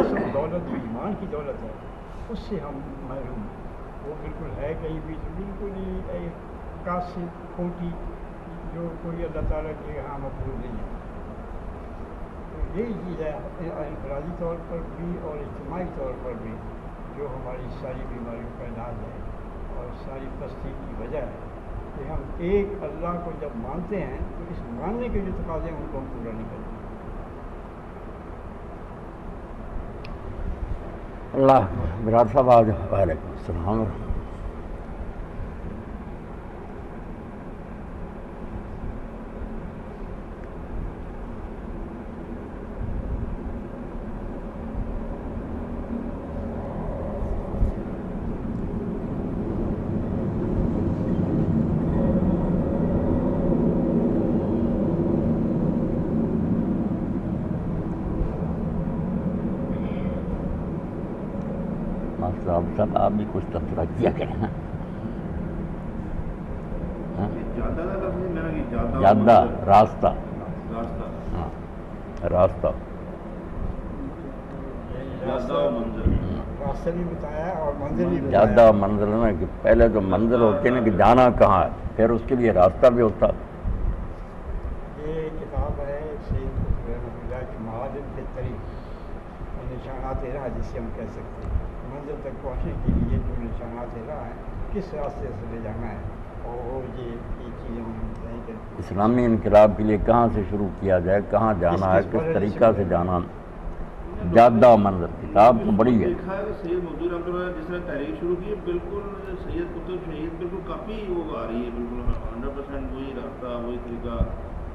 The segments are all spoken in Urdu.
اصل دولت جو ایمان کی دولت ہے اس سے ہم محروم ہیں. وہ بالکل ہے کہیں بھی بالکل ہی قاصد کھوٹی جو کوئی اللہ تعالیٰ کے یہاں مقبول نہیں ہے. تو یہی چیز ہے انفرادی طور پر بھی اور اجتماعی طور پر بھی جو ہماری ساری بیماریوں کا علاج ہے اور ساری پستی کی وجہ ہے کہ ہم ایک اللہ کو جب مانتے ہیں تو اس ماننے کے جو تقاضے ہیں ان کو ہم پورا نہیں کرتے. اللہ برار صاحب آج وعلیکم السلام. صاحب آپ بھی کچھ تبصرہ کیا کریں. جادہ راستہ ہاں راستہ راستہ بھی بتایا اور منزل بھی بتایا. جادہ منزل میں کہ پہلے تو منزل ہوتی ہے نا کہ جانا کہاں ہے، پھر اس کے لیے راستہ بھی ہوتا. یہ کتاب ہے سید قطب رحمۃ اللہ کی معادن کے طریق نشانات راہ جسے ہم کہہ سکتے ہیں. منزل تک پہنچنے کے لیے جو نشانات راہ ہیں کس راستے سے لے جانا ہے اور یہ چیزیں ہم بتائیں کہ اسلامی انقلاب کے لیے کہاں سے شروع کیا جائے، کہاں جانا ہے، کس طریقہ سے جانا. جادہ منزل کتاب تو بڑی ہے. دیکھا ہے کہ سید مودودی رحمۃ اللہ جس نے تحریک شروع کی بالکل سید قطب شہید بالکل کاپی وہ آ رہی ہے، بالکل 100% وہی راستہ وہی طریقہ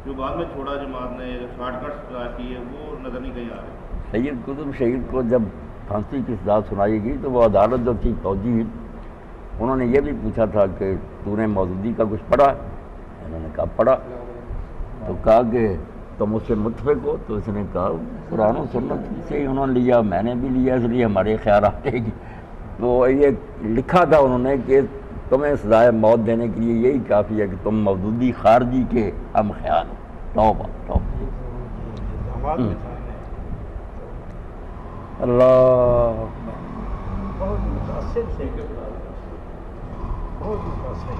جو بعد میں چھوڑا جماعت نے شارٹ کٹس کی ہے وہ نظر نہیں کہیں آ رہے. سید قطب شہید کو جب پھانسی کی سزا سنائی گئی تو وہ عدالت جو تھی فوجی، انہوں نے یہ بھی پوچھا تھا کہ تو نے مودودی کا کچھ پڑھا؟ انہوں نے کہا پڑھا. تو کہا کہ تم اس سے متفق ہو؟ تو اس نے کہا قرآن و سنت سے ہی انہوں نے لیا، میں نے بھی لیا، اس لیے ہمارے خیالات ہے کہ تو یہ لکھا تھا انہوں نے کہ تمہیں سزائے موت دینے کے لیے یہی کافی ہے کہ تم مودودی خارجی کے ہم خیال ہو. توبہ توبہ. اللہ بہت متاثر تھے، بہت متاثر.